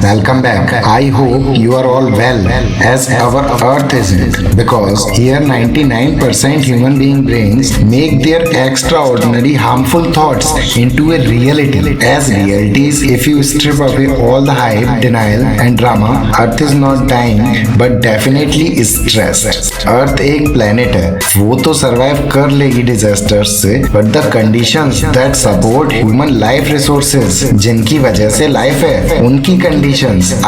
welcome back. I hope you are all well as our earth isn't because here 99% human being brains make their extraordinary harmful thoughts into a reality. As realities, if you strip away all the hype, denial and drama, earth is not dying but definitely is stressed. Earth एक planet है, वो तो survive कर लेगी disasters से, but the conditions that support human life resources जिनकी वजह से life है, उनकी conditions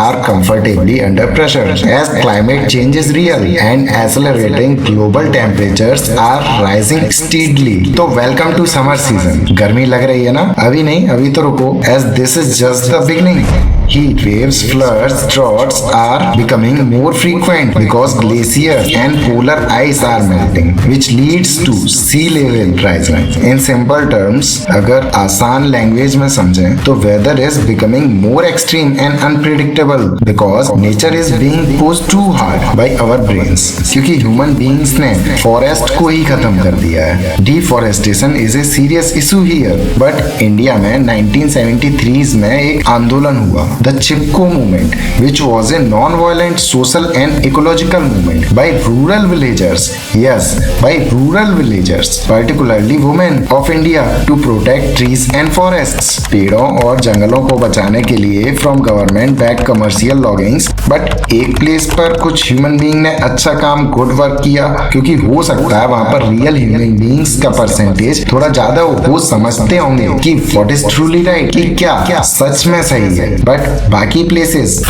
are comfortably under pressure as climate change is real and accelerating global temperatures are rising steadily. तो welcome to summer season. गर्मी लग रही है ना? अभी नहीं, अभी तो रुको as this is just the beginning. Heat waves, floods, droughts are becoming more frequent because glaciers and polar ice are melting, which leads to sea level rising. In simple terms, अगर आसान लैंग्वेज में समझें तो weather is becoming more extreme and unpredictable because nature is being pushed too hard by our brains. क्योंकि human beings ने forest को ही खत्म कर दिया है. Deforestation is a serious issue here, but India में 1973 में एक आंदोलन हुआ. The Chipko movement, which was a non-violent social and ecological movement by rural villagers. Yes, by rural villagers, particularly women of India, to protect trees and forests. पेड़ों और जंगलों को बचाने के लिए from government backed commercial loggings. But एक place पर कुछ ह्यूमन बीइंग ने अच्छा काम, गुड वर्क किया, क्योंकि हो सकता है वहां पर रियल ह्यूमन बीइंग्स का परसेंटेज थोड़ा ज्यादा हो. वो समझते होंगे कि व्हाट इज ट्रूली राइट, कि क्या सच में सही है. बट बाकी प्लेसेस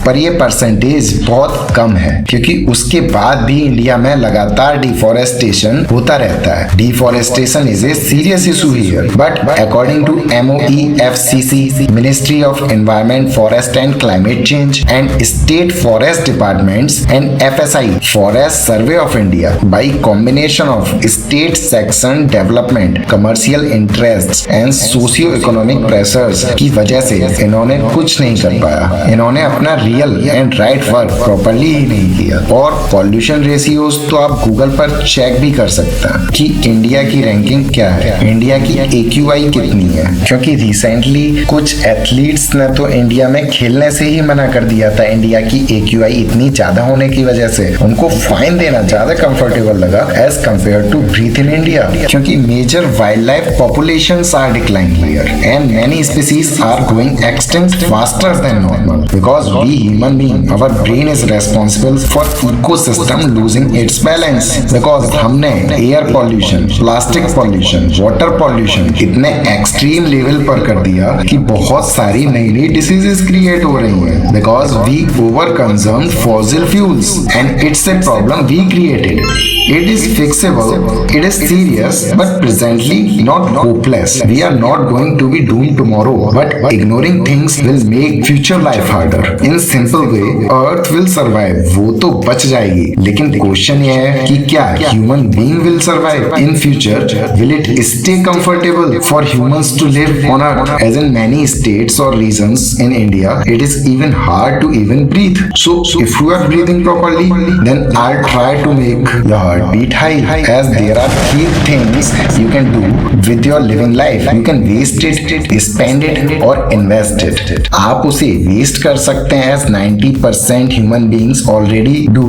पर ये परसेंटेज बहुत कम है, क्योंकि उसके बाद भी इंडिया में लगातार डिफॉरेस्टेशन होता रहता है. Deforestation is a serious issue here, but according to MOEFCC, ministry of environment, forest and climate change and state forest departments and FSI, forest survey of India, by combination of state section development, commercial interest and socio economic pressures की वजह से इन्होंने कुछ नहीं कर पाया. इन्होंने अपना real and right work properly ही नहीं किया. और पॉल्यूशन रेशियोज तो आप गूगल पर चेक भी कर सकते हैं कि इंडिया की रैंकिंग क्या है, इंडिया की AQI कितनी है, क्योंकि रिसेंटली कुछ एथलीट्स ने तो इंडिया में खेलने से ही मना कर दिया था. इंडिया की AQI इतनी ज्यादा होने की वजह से उनको फाइन देना ज्यादा कंफर्टेबल लगा as compare to breathe in India, क्योंकि major wildlife populations are declining here and many species are going extinct faster than normal because we human being, our brain is responsible for ecosystem losing its balance because हमने air pollution, plastic pollution, water pollution इतने extreme level पर कर दिया कि बहुत सारी नई नई diseases create हो रही हैं because we overconsume fossil fuels and it's a problem we created. It is fixable, it is serious, but presently not hopeless. We are not going to be doomed tomorrow, but ignoring things will make future life harder. In simple way, Earth will survive. वो तो बच जाएगी, लेकिन question ये है कि क्या human being will survive in future? Will it stay comfortable for humans to live on Earth? As in many states or regions in India, it is even hard to even breathe. So if you are breathing properly, then I'll try to make your heartbeat high. As there are 3 things you can do with your living life. You can waste it, spend it, or invest it. आप उसे waste कर सकते हैं as 90% human beings already do,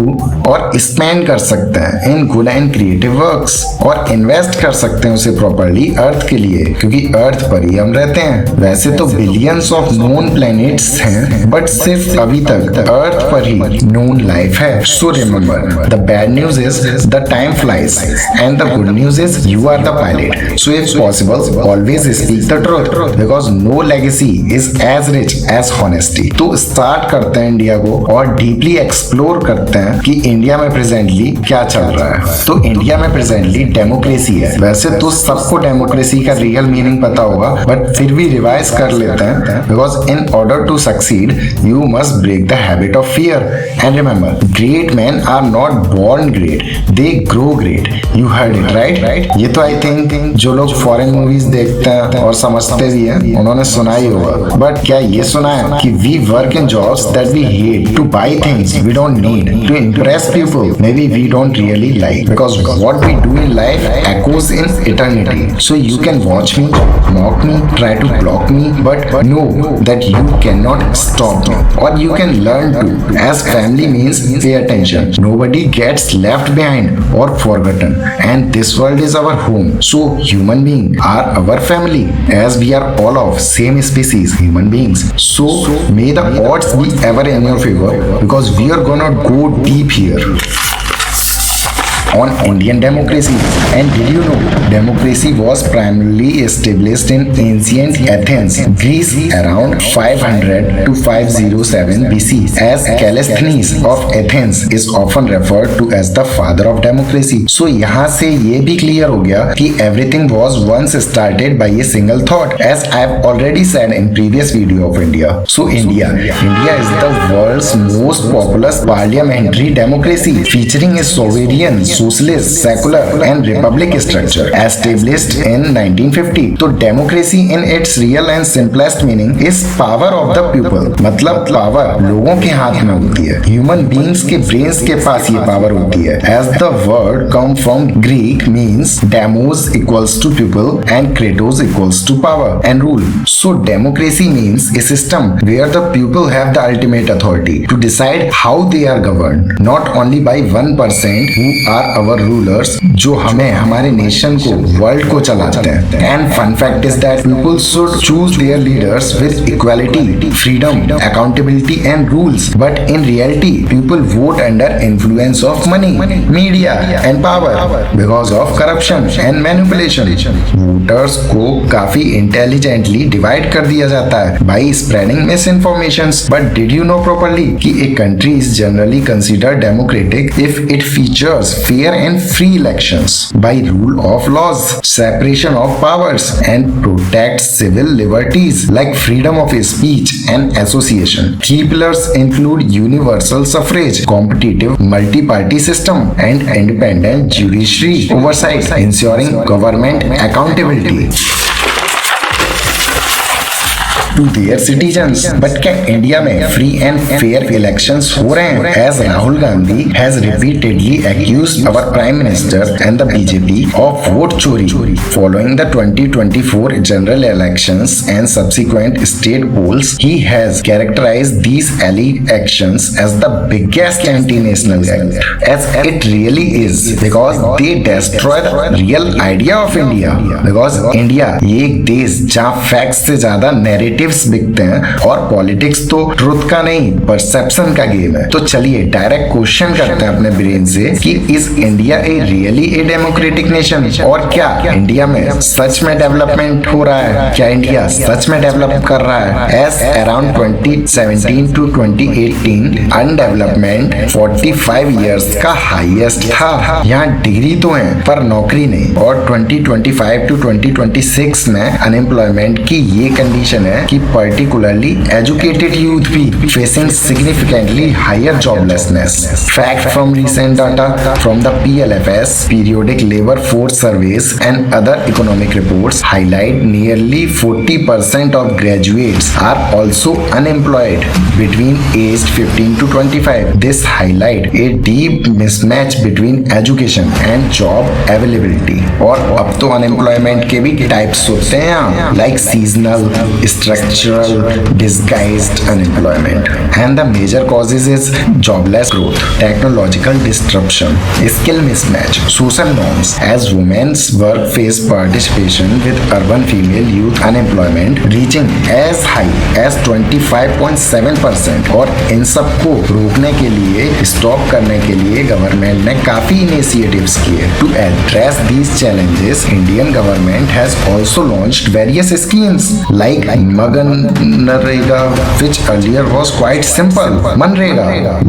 और spend कर सकते हैं in good and creative works, और इन्वेस्ट कर सकते हैं उसे प्रॉपर्ली अर्थ के लिए, क्योंकि अर्थ पर ही हम रहते हैं. वैसे तो बिलियंस ऑफ नोन प्लैनेट्स हैं, बट सिर्फ अभी तक अर्थ पर ही नोन लाइफ है. So remember, the bad news is the time flies and the good news is you are the pilot. So if possible always speak the truth because no legacy is as rich as honesty. तो start करते हैं India को और deeply explore करते हैं कि India में presently क्या चल रहा है. तो इंडिया में प्रेजेंटली डेमोक्रेसी है. वैसे तो सबको डेमोक्रेसी का रियल मीनिंग पता होगा, बट फिर भी रिवाइज कर लेते हैं because in order to succeed you must break the habit of fear. And remember, great men are not born great, they they grow great. You heard it right? ये तो I think जो लोग foreign movies देखते हैं और समझते भी हैं उन्होंने सुना ही होगा, बट क्या ये सुना है कि we work in jobs that we hate, to buy things we don't need, to impress people maybe we don't really like, because what we do in life echoes in eternity. So you can watch me, mock me, try to block me, but know that you cannot stop me, or you can learn to. As family means pay attention. Nobody gets left behind or forgotten, and this world is our home. So human beings are our family, as we are all of same species, human beings. So may the odds be ever in your favor, because we are gonna go deep here on Indian democracy. And did you know democracy was primarily established in ancient Athens, Greece around 500 to 507 BC, as Callisthenes of Athens is often referred to as the father of democracy. So यहाँ से ये भी clear हो गया कि everything was once started by a single thought, as I have already said in previous video of India. So India is the world's most populous parliamentary democracy, featuring a sovereign, socialist, secular and republic structure established in 1950. तो democracy in its real and simplest meaning is power of the people. मतलब power लोगों के हाथ में होती है, human beings के brains के पास ये power होती है. As the word come from Greek means demos equals to people and kratos equals to power and rule. So democracy means a system where the people have the ultimate authority to decide how they are governed, not only by 1% who are our rulers, जो हमें हमारे nation को world को चलाते हैं. And fun fact is that people should choose their leaders with equality, freedom, accountability and rules, but in reality people vote under influence of money, media and power because of corruption and manipulation. Voters को काफी intelligently divide कर दिया जाता है by spreading misinformation. But did you know properly कि a country is generally considered democratic if it features fair and free elections, by rule of laws, separation of powers, and protects civil liberties like freedom of speech and association. Key pillars include universal suffrage, competitive multi-party system, and independent judiciary oversight, ensuring government accountability to their citizens. But क्या India में free and fair elections हो रहे हैं? As Rahul Gandhi has repeatedly accused our Prime Minister and the BJP of vote chori following the 2024 general elections and subsequent state polls. He has characterized these elections as the biggest anti-national act, as it really is, because they destroy the real idea of India. Because India ये एक देश जहाँ facts से ज्यादा narrative बिकते हैं, और politics तो ट्रुथ का नहीं परसेप्शन का गेम है. तो चलिए डायरेक्ट क्वेश्चन करते हैं अपने ब्रेन से कि is India a really a democratic nation, और क्या इंडिया में सच में डेवलपमेंट हो रहा है? क्या इंडिया सच में डेवलप कर रहा है? As around 2017 to 2018 undevelopment 45 years का हाईएस्ट था. यहाँ डिग्री तो है पर नौकरी नहीं, और 2025 टू 2026 में अनएम्प्लॉयमेंट की ये कंडीशन है कि particularly educated youth be facing significantly higher joblessness. Fact from recent data from the PLFS, Periodic Labor Force Surveys, and other economic reports highlight nearly 40% of graduates are also unemployed between aged 15 to 25. This highlight a deep mismatch between education and job availability. और अब तो unemployment के भी types होते हैं, like seasonal, structural, disguised unemployment, and the major causes is jobless growth, technological disruption, skill mismatch, social norms, as women's work face participation with urban female youth unemployment reaching as high as 25.7%. और इन सब को रोकने के लिए, stop करने के लिए government ने काफी इनिशिएटिव्स किए. To address these challenges, Indian government has also launched various schemes like Magar MNREGA which earlier was quite simple. MNREGA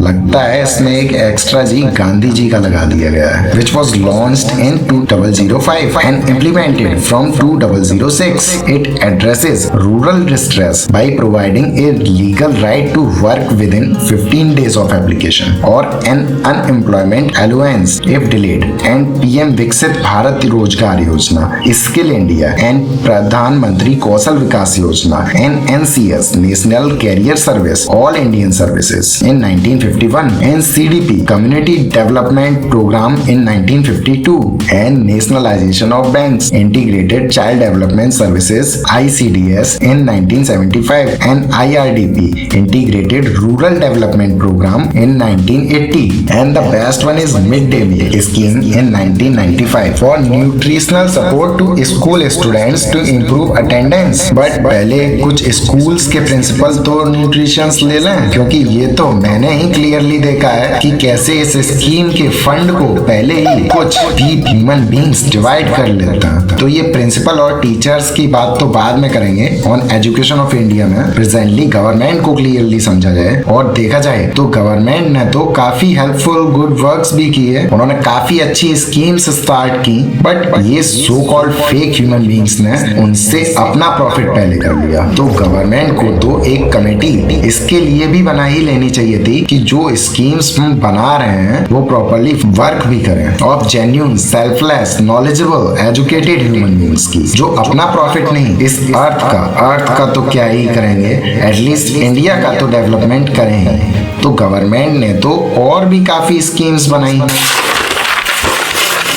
लगता है इसमें एक एक्स्ट्रा जी गांधी जी का लगा दिया गया है, which was launched in 2005 and implemented from 2006. It addresses rural distress by providing a legal right to work within 15 days of application or an unemployment allowance if delayed. And PM विकसित भारत रोजगार योजना, skill India and प्रधानमंत्री कौशल Vikas Yojana NNCS national career service all Indian services in 1951 and CDP community development program in 1952 and nationalization of banks integrated child development services ICDS in 1975 and IRDP integrated rural development program in 1980 and the best one is midday meal scheme in 1995 for nutritional support to school students to improve attendance. But पहले कुछ schools के principal तो nutritions ले लें, क्योंकि ये तो मैंने ही क्लियरली देखा है कि कैसे इस स्कीम के फंड को पहले ही कुछ डीप ह्यूमन बीइंग्स डिवाइड कर लेता है। तो ये प्रिंसिपल और टीचर्स की बात तो बाद में करेंगे। ऑन एजुकेशन ऑफ इंडिया में प्रेजेंटली गवर्नमेंट को क्लियरली समझा जाए और देखा जाए तो गवर्नमेंट ने तो काफी हेल्पफुल गुड वर्क्स भी किए, उन्होंने काफी अच्छी स्कीम्स स्टार्ट की, बट ये so called fake human beings ने उनसे अपना प्रॉफिट पहले कर लिया। तो गवर्नमेंट को तो एक कमेटी इसके लिए भी बना ही लेनी चाहिए थी कि जो स्कीम्स हम बना रहे हैं वो प्रॉपर्ली वर्क भी करें और genuine selfless knowledgeable educated human beings की, जो अपना प्रॉफिट नहीं इस अर्थ का तो क्या ही करेंगे, एटलीस्ट इंडिया का तो डेवलपमेंट करेंगे। तो गवर्नमेंट ने तो और भी काफी स्कीम्स बनाई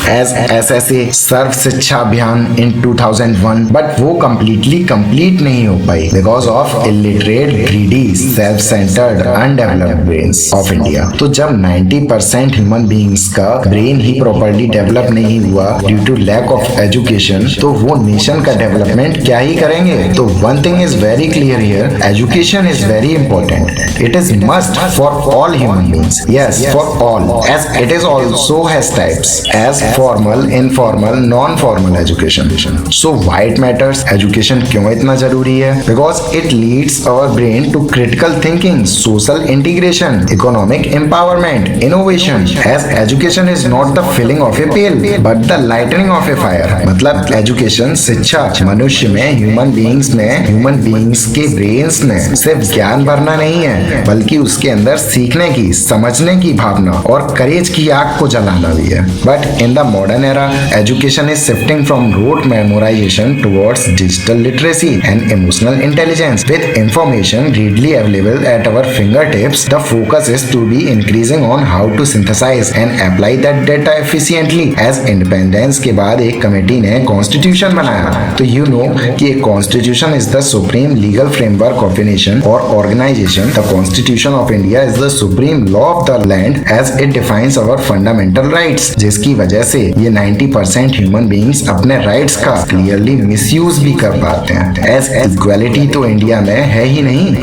एज SSA सर्व शिक्षा अभियान इन 2001, बट वो कंप्लीट नहीं हो पाई because of illiterate greedy self centred undeveloped brains of India. तो जब 90% ह्यूमन बीइंग्स का ब्रेन ही प्रॉपर्ली डेवलप नहीं हुआ due to lack of education, तो वो नेशन का डेवलपमेंट क्या ही करेंगे। तो one thing is very clear here, education is very important, it is must for all human beings, yes for all, as it is also has types as formal, informal, non formal education. So why it matters, education क्यों इतना जरूरी है? Because it leads our brain to critical thinking, social integration, economic empowerment, innovation. As education is not the filling of a pail but the lighting of a fire. मतलब education, शिक्षा मनुष्य में, human beings के brains में सिर्फ ज्ञान भरना नहीं है, बल्कि उसके अंदर सीखने की, समझने की भावना और करेज की आग को जलाना भी है। But in the modern era, education is shifting from rote memorization towards digital literacy and emotional intelligence. With information readily available at our fingertips, the focus is to be increasing on how to synthesize and apply that data efficiently. As independence के बाद एक committee ने constitution बनाया, तो you know कि एक constitution is the supreme legal framework of a nation or organization. The Constitution of India is the supreme law of the land as it defines our fundamental rights, जिसकी वजह से ये 90% human beings अपने rights का clearly misuse भी कर पाते हैं। एज इक्वालिटी तो इंडिया में है ही नहीं।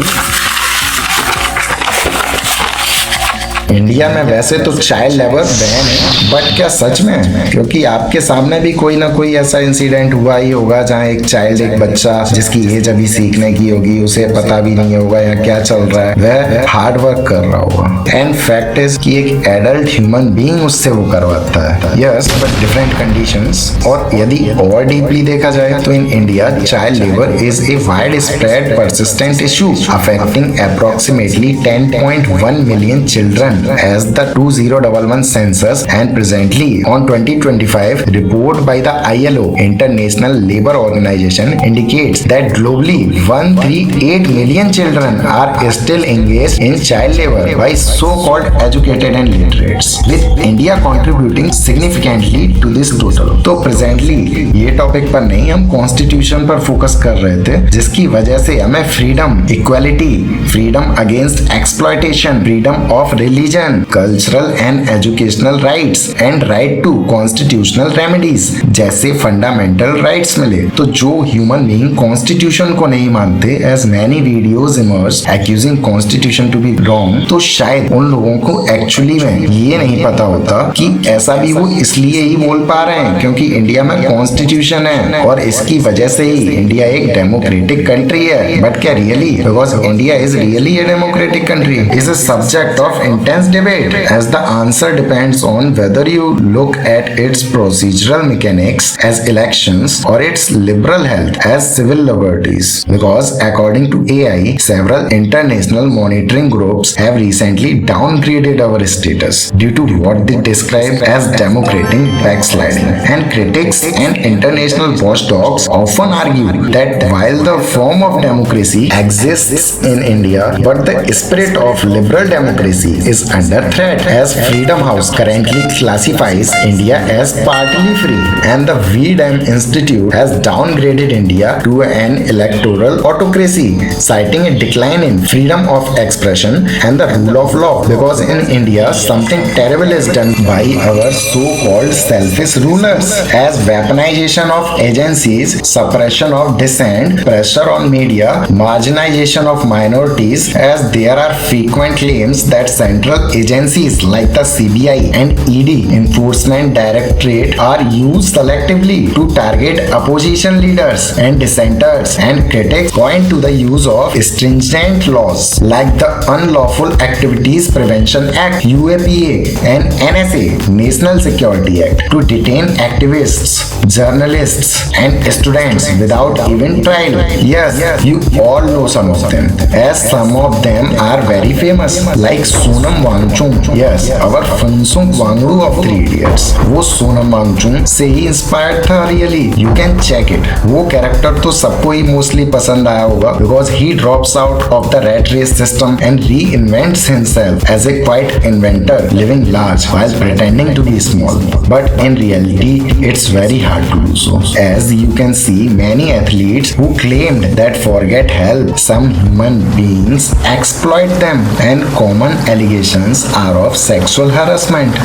इंडिया में वैसे तो चाइल्ड लेबर बैन है, बट क्या सच में? क्योंकि आपके सामने भी कोई ना कोई ऐसा इंसिडेंट हुआ ही होगा जहाँ एक बच्चा जिसकी एज अभी सीखने की होगी, उसे पता भी नहीं होगा या क्या चल रहा है, वह हार्ड वर्क कर रहा होगा। एंड फैक्ट इज कि एक एडल्ट ह्यूमन बीइंग उससे वो करवाता है, यस बट डिफरेंट कंडीशंस। और यदि और डीपली देखा जाए तो in India child labour is a wide spread persistent issue affecting approximately 10.1 million children as the 2011 census and presently on 2025 report by the ILO International Labour Organization indicates that globally 138 million children are still engaged in child labor by so-called educated and literates, with India contributing significantly to this total. तो presently ये topic पर नहीं, हम constitution पर focus कर रहे थे, जिसकी वजह से हमें freedom, equality, freedom against exploitation, freedom of religion, religion, cultural and educational rights and right to constitutional remedies जैसे फंडामेंटल राइट्स मिले। तो जो ह्यूमन बीइंग कॉन्स्टिट्यूशन को नहीं मानते, as many videos emerge accusing constitution to be wrong, तो शायद उन लोगों को एक्चुअली में ये नहीं पता होता कि ऐसा भी वो इसलिए ही बोल पा रहे हैं क्योंकि इंडिया में कॉन्स्टिट्यूशन है और इसकी वजह से ही इंडिया एक डेमोक्रेटिक कंट्री है। बट क्या really? Because India is really a democratic country is a subject of intense debate as the answer depends on whether you look at its procedural mechanics as elections और its liberal health as civil liberties, because according to AI, several international monitoring groups have recently downgraded our status due to what they describe as democratic backsliding. And critics and international watchdogs often argue that while the form of democracy exists in India, but the spirit of liberal democracy is under threat, as Freedom House currently classifies India as partly free, and the VDEM Institute has downgraded India to an electoral autocracy, citing a decline in freedom of expression and the rule of law. Because in India, something terrible is done by our so-called selfish rulers, as weaponization of agencies, suppression of dissent, pressure on media, marginalization of minorities, as there are frequent claims that central agencies like the CBI and ED Enforcement Directorate are used selectively to target opposition leaders and dissenters, and critics point to the use of stringent laws like the Unlawful Activities Prevention Act UAPA and NSA National Security Act to detain activists, journalists and students without even trial. Yes, you all know some of them, as some of them are very famous like Sonam Wangchuk. Yes, our Funsuk Wangru of Three Idiots. वो सोनम वांगचुक से ही inspired था really. You can check it. वो character तो सबको ही mostly पसंद आया होगा because he drops out of the rat race system and reinvents himself as a quiet inventor living large while pretending to be small, but in reality it's very hard to do so, as you can see many athletes who claimed that forget help, some human beings exploit them, and common allegations are of sexual harassment,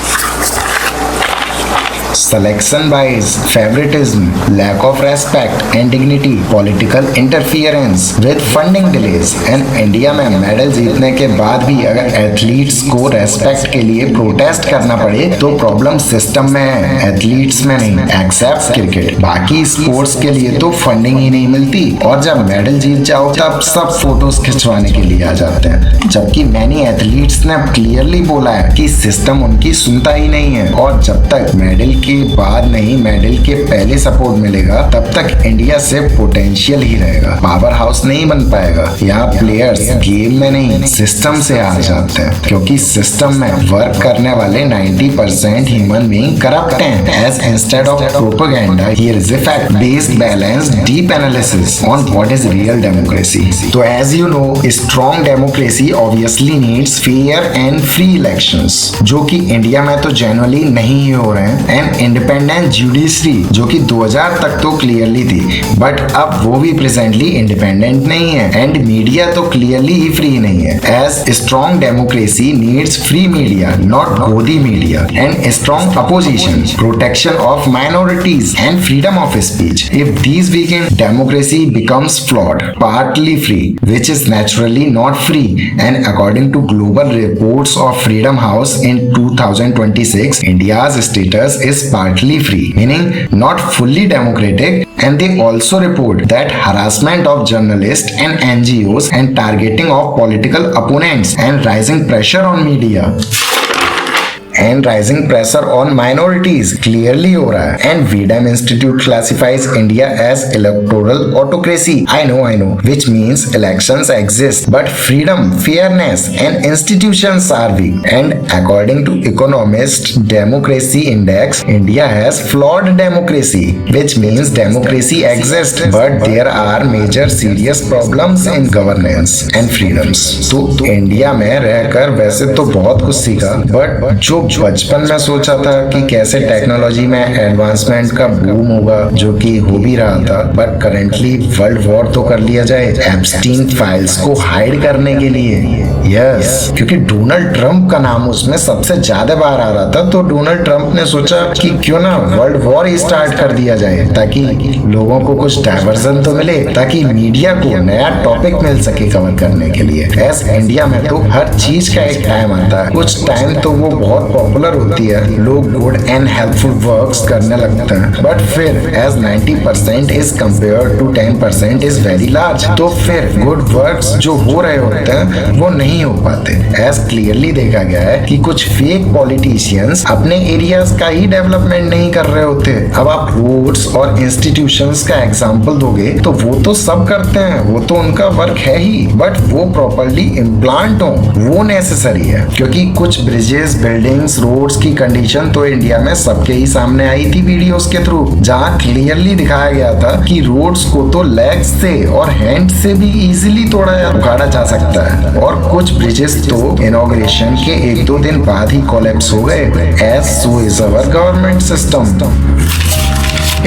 selection bias, favoritism, lack of respect and dignity, political interference with funding delays. and India में medal जीतने के बाद भी अगर athletes को respect के लिए protest करना पड़े तो प्रॉब्लम सिस्टम में है, एथलीट्स में नहीं। एक्सेप्ट क्रिकेट, बाकी स्पोर्ट्स के लिए तो फंडिंग ही नहीं मिलती और जब मेडल जीत जाओ तब सब फोटोज खिंचवाने के लिए आ जाते हैं, जबकि मैनी एथलीट्स ने क्लियरली बोला है कि सिस्टम उनकी सुनता ही नहीं है और जब तक मेडल के बाद नहीं मेडल के पहले सपोर्ट मिलेगा तब तक इंडिया से पोटेंशियल ही रहेगा, पावर हाउस नहीं बन पाएगा। यहाँ प्लेयर्स गेम में नहीं सिस्टम से हार जाते हैं क्योंकि सिस्टम में वर्क करने वाले 90% ह्यूमन बीइंग करप्ट हैं। As instead of propaganda here is a fact based balanced deep analysis on what is real democracy. तो as you know strong democracy obviously needs fair and free elections, जो कि India में तो generally नहीं हो रहे हैं, एंड इंडिपेंडेंट जुडिशरी जो कि 2000 तक तो क्लियरली थी बट अब वो भी प्रेजेंटली इंडिपेंडेंट नहीं है, एंड मीडिया तो क्लियरली ही फ्री नहीं है। As strong democracy needs free media not godi media and strong opposition, protection of minorities and freedom of speech. If these weaken, democracy becomes flawed, partly free, which is naturally not free. And according to global reports of Freedom House in 2026, India's status is partly free, meaning not fully democratic. And they also report that harassment of journalists and NGOs and targeting of political opponents and rising pressure on media and rising pressure on minorities clearly हो रहा है। And VDEM Institute classifies India as electoral autocracy. I know, which means elections exist, but freedom, fairness, and institutions are weak. And according to Economist Democracy Index, India has flawed democracy, which means democracy exists, but there are major serious problems in governance and freedoms. तो India में रहकर वैसे तो बहुत कुछ सीखा, but जो बचपन में सोचा था कि कैसे टेक्नोलॉजी में एडवांसमेंट का बूम होगा, जो कि हो भी रहा था, बट करेंटली वर्ल्ड वॉर तो कर लिया जाए एप्स्टीन फाइल्स को हाइड करने के लिए। यस, क्योंकि डोनाल्ड ट्रंप का नाम उसमें सबसे ज्यादा बार आ रहा था, तो डोनाल्ड ट्रंप ने सोचा कि क्यों ना वर्ल्ड वॉर ही स्टार्ट कर दिया जाए, ताकि लोगों को कुछ डाइवर्जन तो मिले, ताकि मीडिया को नया टॉपिक मिल सके कवर करने के लिए। एज इंडिया में तो हर चीज का एक टाइम आता है, कुछ टाइम तो वो बहुत पॉपुलर होती है, लोग गुड एंड हेल्पफुल वर्क्स करने लगते हैं, बट फिर as 90% is compare to 10% is very large, तो फिर गुड वर्क्स जो हो रहे होते हैं वो नहीं हो पाते। एज क्लियरली देखा गया है कि कुछ फेक पॉलिटिशियंस अपने एरियाज का ही डेवलपमेंट नहीं कर रहे होते। अब आप रोड्स और इंस्टीट्यूशंस का एग्जांपल दोगे तो वो तो सब करते हैं, वो तो उनका वर्क है ही, बट वो प्रॉपर्ली इम्प्लांट हो वो नेसेसरी है, क्योंकि कुछ ब्रिजेस, बिल्डिंग्स, रोड्स की कंडीशन तो इंडिया में सबके ही सामने आई थी वीडियोस के थ्रू, जहां क्लियरली दिखाया गया था कि रोड्स को तो लेग्स से और हैंड से भी इजीली तोड़ा या उखाड़ा जा सकता है, और कुछ ब्रिजेस तो इनॉग्रेशन के 1-2 दिन बाद ही कोलैप्स हो गए। As so is our government system,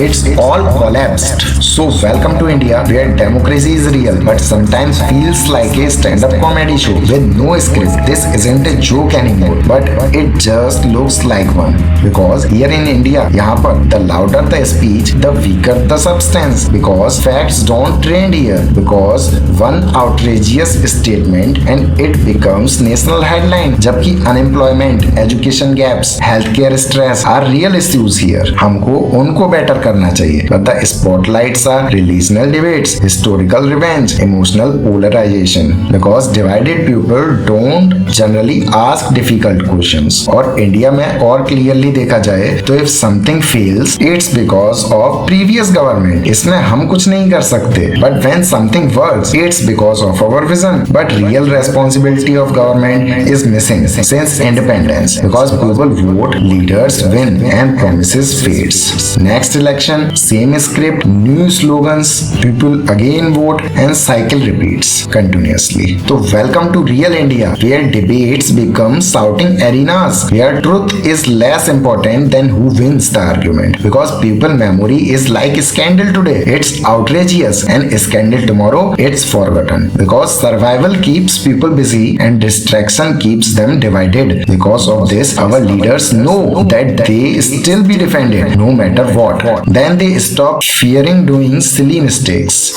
it's all collapsed. So welcome to India, where democracy is real but sometimes feels like a stand-up comedy show with no script. This isn't a joke anymore, but it just looks like one. Because here in India, यहाँ पर the louder the speech, the weaker the substance. Because facts don't trend here. Because one outrageous statement and it becomes national headline. जबकि unemployment, education gaps, healthcare stress are real issues here. हमको उनको better करना चाहिए, but the spotlights are relational debates, historical revenge, emotional polarization, because divided people don't generally ask difficult questions. और India में और clearly देखा जाए तो if something fails, it's because of previous government. इसमें हम कुछ नहीं कर सकते, but when something works, it's because of our vision. But real responsibility of government is missing since independence, because people vote, leaders win, and promises fades. Next election, same script, new slogans, people again vote, and cycle repeats continuously. So welcome to real India, where debates become shouting arenas, where truth is less important than who wins the argument, because people memory is like scandal today, it's outrageous, and scandal tomorrow, it's forgotten, because survival keeps people busy and distraction keeps them divided. Because of this, our leaders know that they still be defended no matter what. Then they stop fearing doing silly mistakes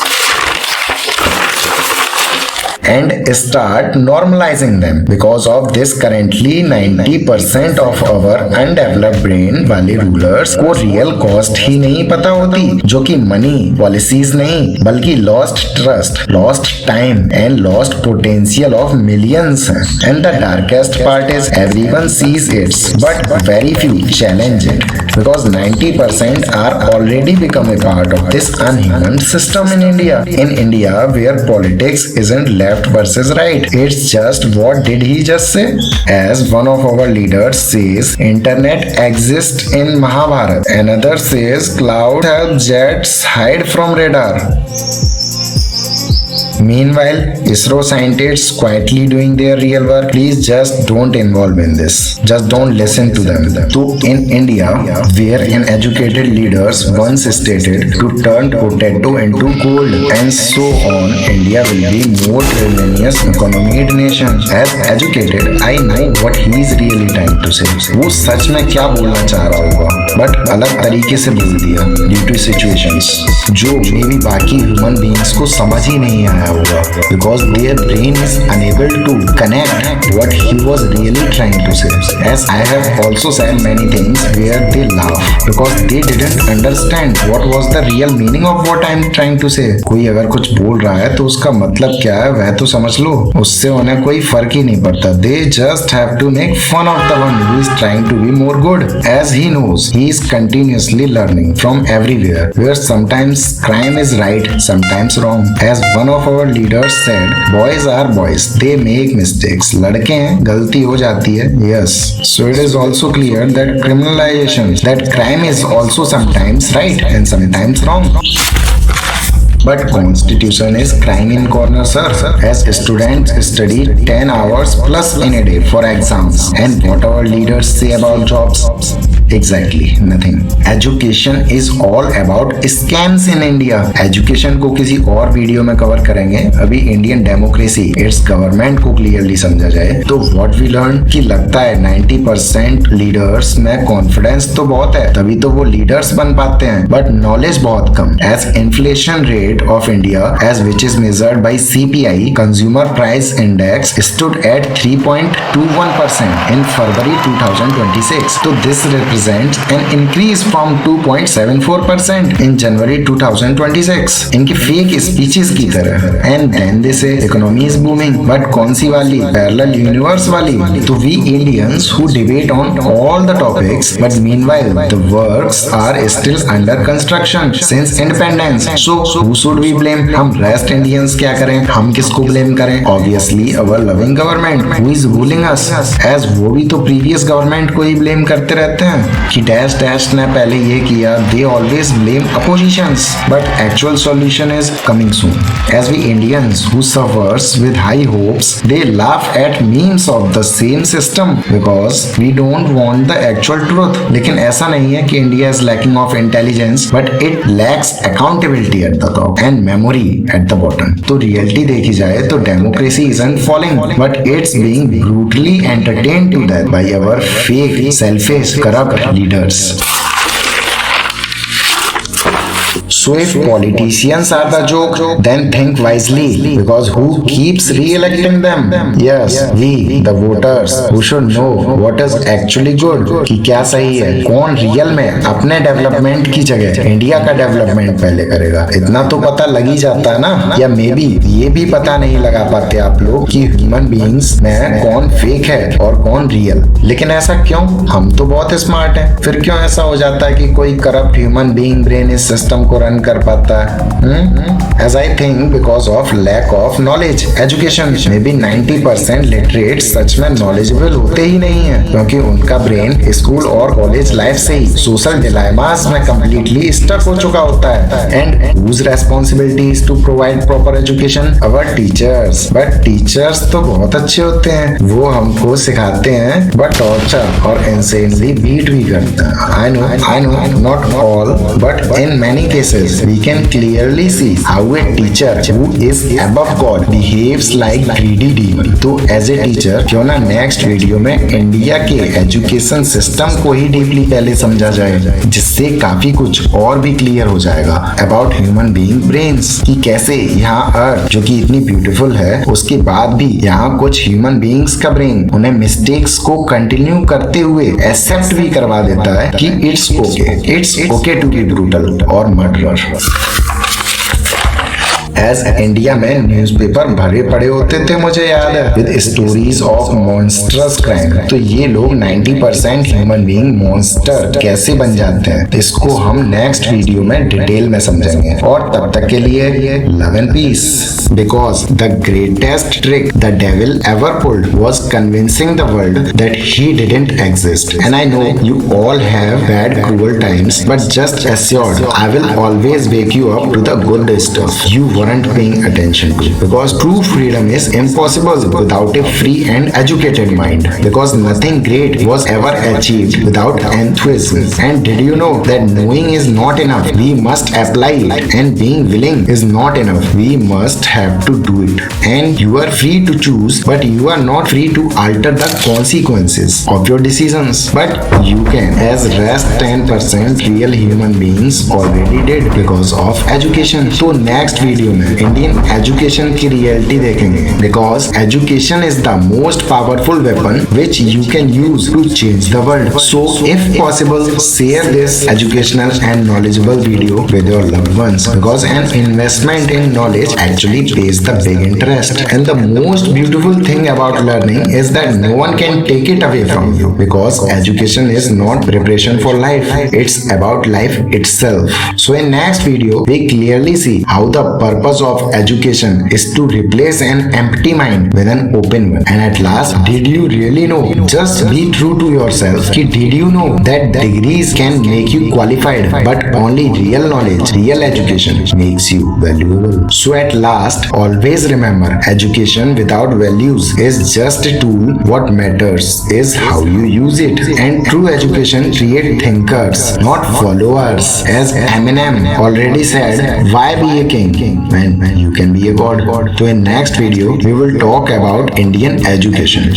and start normalizing them. Because of this, currently 90% of our undeveloped brain वाले rulers को real cost ही नहीं पता होती, जो कि money, policies नहीं, बल्कि lost trust, lost time and lost potential of millions है। And the darkest part is everyone sees it's but very few challenge it, because 90% are already become a part of this unhuman system in India. In India, where politics isn't left versus right, it's just what did he just say? As one of our leaders says, internet exists in Mahabharata. Another says cloud help jets hide from radar. Meanwhile, ISRO scientists quietly doing their real work. Please just don't involve in this. Just don't listen to them. So in India, where an educated leaders once stated to turn potato into gold and so on, India will be more tremendous economic nation. As educated, I know what he is really trying to say. वो सच में क्या बोलना चाह रहा होगा, but अलग तरीके से बोल दिया due to situations जो मे भी बाकी ह्यूमन बीइंग्स को समझ ही नहीं आया होगा, because their brain is unable to connect what he was really trying to say. As I have also said many things where they laugh because they didn't understand what was the real meaning of what I am trying to say. कोई अगर कुछ बोल रहा है तो उसका मतलब क्या है वह तो समझ लो, उससे उन्हें कोई फर्क ही नहीं पड़ता. They just have to make fun of the one who is trying to be more good, as he knows he is continuously learning from everywhere, where sometimes crime is right, sometimes wrong. As one of our leaders said, boys are boys, they make mistakes. लड़के हैं, गलती हो जाती है. Yes, so it is also clear that criminalization, that crime is also sometimes right and sometimes wrong. But constitution is crime in corner, sir. As students study 10 hours plus in a day for exams. And what our leaders say about jobs? Exactly nothing. Education is all about scams in India. Education को किसी और video में cover करेंगे. अभी Indian democracy it's government को clearly समझा जाए तो व्हाट वी लर्न कि लगता है 90% लीडर्स में कॉन्फिडेंस तो बहुत है, तभी तो वो लीडर्स बन पाते हैं, बट नॉलेज बहुत कम. As inflation rate of India as which is measured by CPI consumer price index stood at 3.21% in February 2026. So this represents an increase from 2.74% in January 2026. इनकी फेक स्पीचेस की तरह. And then they say economy is booming. But कौन सी वाली? Parallel universe वाली. तो we Indians who debate on all the topics, but meanwhile the works are still under construction since independence. So who should we blame? हम rest Indians क्या करें? हम किसको blame करें? Obviously our loving government who is ruling us. As वो भी तो previous government को ही blame करते रहते हैं कि डैश डैश ने पहले ये किया. They always blame oppositions, but actual solution is coming soon. As we Indians who suffers with high hopes, they laugh at memes of the same system because we don't want the actual truth. लेकिन ऐसा नहीं है कि India is lacking of intelligence, but it lacks accountability at the top and memory at the bottom. तो reality देखी जाए तो democracy isn't falling, but it's being brutally entertained to death by our fake, selfish, corrupt leaders. So if politicians are the joke, then think wisely, because who keeps re-electing them? Yes, we, the voters, who should know what is actually good, कि क्या सही है, कौन real में अपने development की जगह India का डेवलपमेंट पहले करेगा. इतना तो पता लग ही जाता है ना. या मे बी ये भी पता नहीं लगा पाते आप लोग कि ह्यूमन बीइंग्स में कौन फेक है और कौन रियल. लेकिन ऐसा क्यों? हम तो बहुत स्मार्ट हैं, फिर क्यों ऐसा हो जाता है कि कोई करप्ट ह्यूमन बीइंग ब्रेन इस सिस्टम को रन कर पाता है? As I think because of lack of knowledge, education. Maybe 90% literate सच में नॉलेजेबल होते ही नहीं है, क्योंकि उनका ब्रेन स्कूल और कॉलेज लाइफ से ही सोशल डिलेमास में कंप्लीटली स्टक हो चुका होता है. And whose responsibility is to provide proper education? Our teachers. But teachers तो बहुत अच्छे होते हैं, वो हमको सिखाते हैं, बट टॉर्चर और इंसेनली बीट भी करते हैं. I know, not all, but in many cases we can clearly see how a teacher who is above God behaves like greedy demon. तो as a teacher क्यों ना नेक्स्ट वीडियो में India के education system को ही deeply पहले समझा जाए, जिससे काफी कुछ और भी क्लियर हो जाएगा अबाउट ह्यूमन बीइंग ब्रेन्स, कि कैसे यहाँ अर्थ जो कि इतनी ब्यूटीफुल है उसके बाद भी यहाँ कुछ ह्यूमन बीइंग्स का ब्रेन उन्हें मिस्टेक्स को कंटिन्यू करते हुए एक्सेप्ट भी करवा देता है कि it's okay to be brutal और मर्डरर. एज इंडिया में न्यूज़पेपर भरे पड़े होते थे, मुझे याद है, with stories of monstrous crime. तो ये लोग 90% ह्यूमन बीइंग मॉन्स्टर कैसे बन जाते हैं, इसको हम नेक्स्ट वीडियो में डिटेल में समझेंगे. और तब तक के लिए love and peace, because the greatest trick the devil ever pulled was convincing the world that he didn't exist. And I know you all have bad cruel times, but just assured I will always wake you up to the good stuff you weren't paying attention to, because true freedom is impossible without a free and educated mind, because nothing great was ever achieved without enthusiasm. And did you know that knowing is not enough, we must apply it, and being willing is not enough, we must have to do it. And you are free to choose, but you are not free to alter the consequences of your decisions. But you can, as rest 10% real human beings already did because of education. So next video में Indian education की reality देखेंगे, because education is the most powerful weapon which you can use to change the world. So if possible share this educational and knowledgeable video with your loved ones, because an investment in knowledge actually pays the big interest. And the most beautiful thing about learning is that no one can take it away from you, because education is not preparation for life, it's about life itself. So in next video we clearly see how the purpose purpose of education is to replace an empty mind with an open one. And at last, did you really know? Just be true to yourself. Did you know that degrees can make you qualified, but only real knowledge, real education makes you valuable. So at last, always remember, education without values is just a tool. What matters is how you use it. And true education creates thinkers, not followers. As Eminem already said, why be a king when you can be a god? So in next video, we will talk about Indian education.